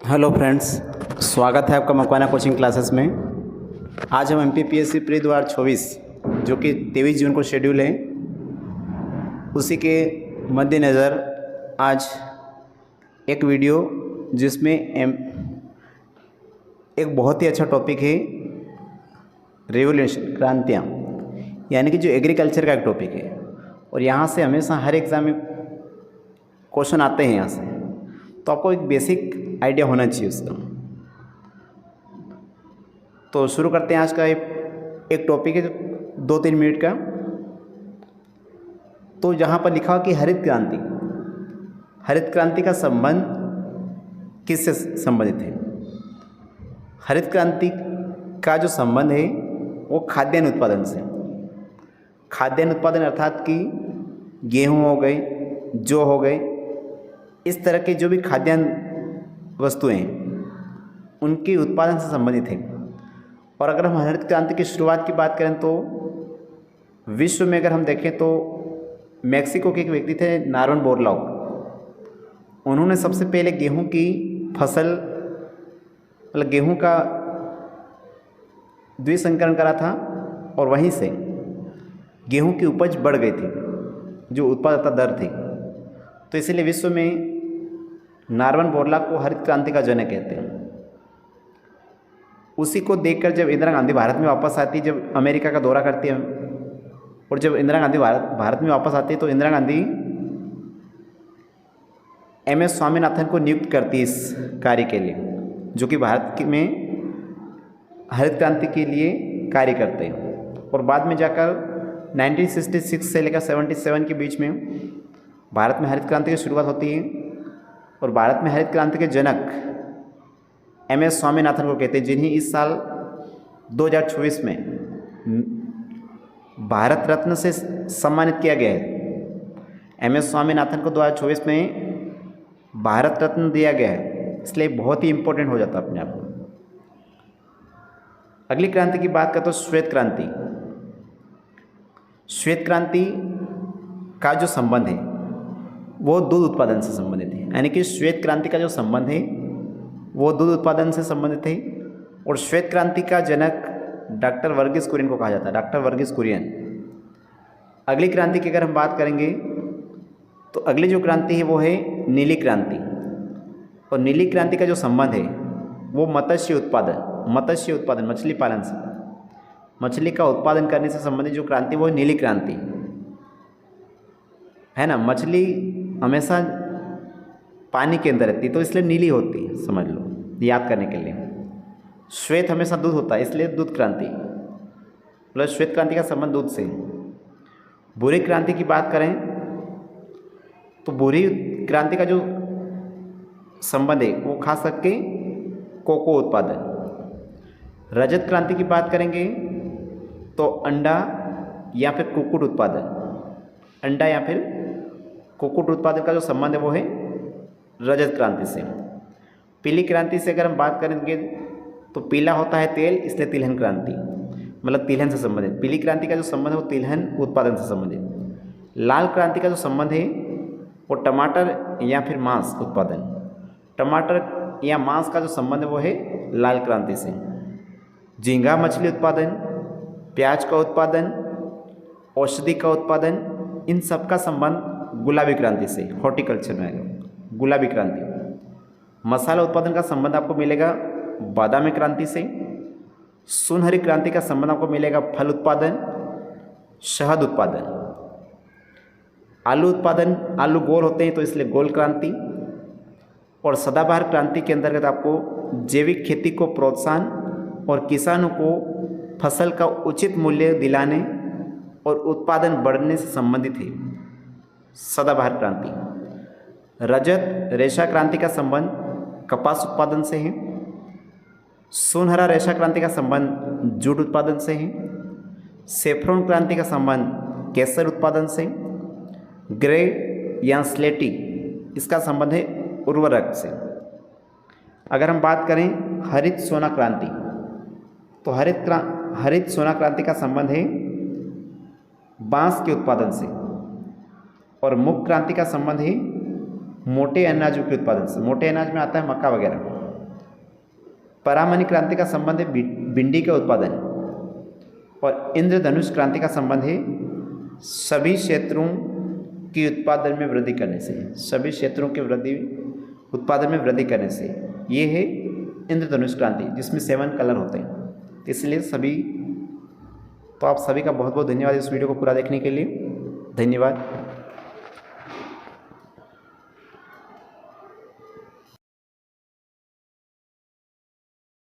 Hello friends, स्वागत है आपका मकवाना कोचिंग क्लासेस में। आज हम MPPSC प्री 2024 जो कि 23 जून को शेड्यूल है, उसी के मद्देनज़र आज एक वीडियो जिसमें एक बहुत ही अच्छा टॉपिक है रेवोल्यूशन, क्रांतियाँ, यानी कि जो एग्रीकल्चर का एक टॉपिक है। और यहाँ से हमेशा हर एग्ज़ाम में क्वेश्चन आते हैं यहाँ से, तो आपको एक बेसिक आइडिया होना चाहिए उसका। तो शुरू करते हैं। आज का एक टॉपिक है 2-3 मिनट का। तो यहाँ पर लिखा हुआ कि हरित क्रांति का संबंध किससे संबंधित है? हरित क्रांति का जो संबंध है वो खाद्यान्न उत्पादन से। खाद्यान्न उत्पादन अर्थात कि गेहूँ हो गई, जौ हो गई, इस तरह के जो भी खाद्यान्न वस्तुएं उनके उत्पादन से संबंधित है। और अगर हम हरित क्रांति की शुरुआत की बात करें तो विश्व में अगर हम देखें तो मैक्सिको के एक व्यक्ति थे, नार्मन बोरलाउ। उन्होंने सबसे पहले गेहूं की फसल, मतलब गेहूं का द्विसंकरण करा था, और वहीं से गेहूं की उपज बढ़ गई थी, जो उत्पादकता दर थी। तो इसलिए विश्व में नार्मन बोरलाग को हरित क्रांति का जनक कहते हैं। उसी को देखकर जब इंदिरा गांधी भारत में वापस आती, जब अमेरिका का दौरा करती है, और जब इंदिरा गांधी भारत में वापस आती है, तो इंदिरा गांधी MS स्वामीनाथन को नियुक्त करती इस कार्य के लिए, जो कि भारत में हरित क्रांति के लिए कार्य करते हैं। और बाद में जाकर 1966 से लेकर 77 के बीच में भारत में हरित क्रांति की शुरुआत होती है। और भारत में हरित क्रांति के जनक MS स्वामीनाथन को कहते हैं, जिन्हें इस साल 2024 में भारत रत्न से सम्मानित किया गया है। MS स्वामीनाथन को 2024 में भारत रत्न दिया गया है, इसलिए बहुत ही इम्पोर्टेंट हो जाता है अपने आप में। अगली क्रांति की बात करें तो श्वेत क्रांति। श्वेत क्रांति का जो संबंध है वो दूध उत्पादन से संबंधित है, यानी कि श्वेत क्रांति का जो संबंध है वो दूध उत्पादन से संबंधित है। और श्वेत क्रांति का जनक डॉक्टर वर्गीस कुरियन को कहा जाता है, डॉक्टर वर्गीस कुरियन। अगली क्रांति की अगर हम बात करेंगे तो अगली जो क्रांति है वो है नीली क्रांति। और नीली क्रांति का जो संबंध है वो मत्स्य उत्पादन, मछली पालन से, मछली का उत्पादन करने से संबंधित जो क्रांति वो है नीली क्रांति, है ना। मछली हमेशा पानी के अंदर रहती है, तो इसलिए नीली होती है, समझ लो, याद करने के लिए। श्वेत हमेशा दूध होता है, इसलिए दूध क्रांति, मतलब श्वेत क्रांति का संबंध दूध से। भूरी क्रांति की बात करें तो भूरी क्रांति का जो संबंध है वो खास करके कोको उत्पादन। रजत क्रांति की बात करेंगे तो अंडा या फिर कुक्कुट उत्पादन, अंडा या फिर कुक्कुट उत्पादन का जो संबंध है वो है रजत क्रांति से। पीली क्रांति से अगर हम बात करेंगे तो पीला होता है तेल, इसलिए तिलहन क्रांति, मतलब तिलहन से संबंधित। पीली क्रांति का जो संबंध है वो तिलहन उत्पादन से संबंधित। लाल क्रांति का जो संबंध है वो टमाटर या फिर मांस उत्पादन, टमाटर या मांस का जो संबंध है वो है लाल क्रांति से। झींगा मछली उत्पादन, प्याज का उत्पादन, औषधि का उत्पादन, इन सब का संबंध गुलाबी क्रांति से, हॉर्टिकल्चर में आएगा गुलाबी क्रांति। मसाला उत्पादन का संबंध आपको मिलेगा बादामी क्रांति से। सुनहरी क्रांति का संबंध आपको मिलेगा फल उत्पादन, शहद उत्पादन। आलू उत्पादन, आलू गोल होते हैं तो इसलिए गोल क्रांति। और सदाबहार क्रांति के अंतर्गत आपको जैविक खेती को प्रोत्साहन और किसानों को फसल का उचित मूल्य दिलाने और उत्पादन बढ़ने से संबंधित है सदाबहार क्रांति। रजत रेशा क्रांति का संबंध कपास उत्पादन से है। सुनहरा रेशा क्रांति का संबंध जूट उत्पादन से है। सेफ्रॉन क्रांति का संबंध केसर उत्पादन से। ग्रे या स्लेटी, इसका संबंध है उर्वरक से। अगर हम बात करें हरित सोना क्रांति, तो हरित सोना क्रांति का संबंध है बांस के उत्पादन से। और मुख क्रांति का संबंध है मोटे अनाजों के उत्पादन से। मोटे अनाज में आता है मक्का वगैरह, परामनी क्रांति का संबंध है भिंडी के उत्पादन, और इंद्रधनुष क्रांति का संबंध है सभी क्षेत्रों की उत्पादन में वृद्धि करने से, सभी क्षेत्रों के उत्पादन में वृद्धि करने से। ये है इंद्रधनुष क्रांति जिसमें 7 कलर होते हैं। इसलिए तो आप सभी का बहुत बहुत धन्यवाद इस वीडियो को पूरा देखने के लिए। धन्यवाद।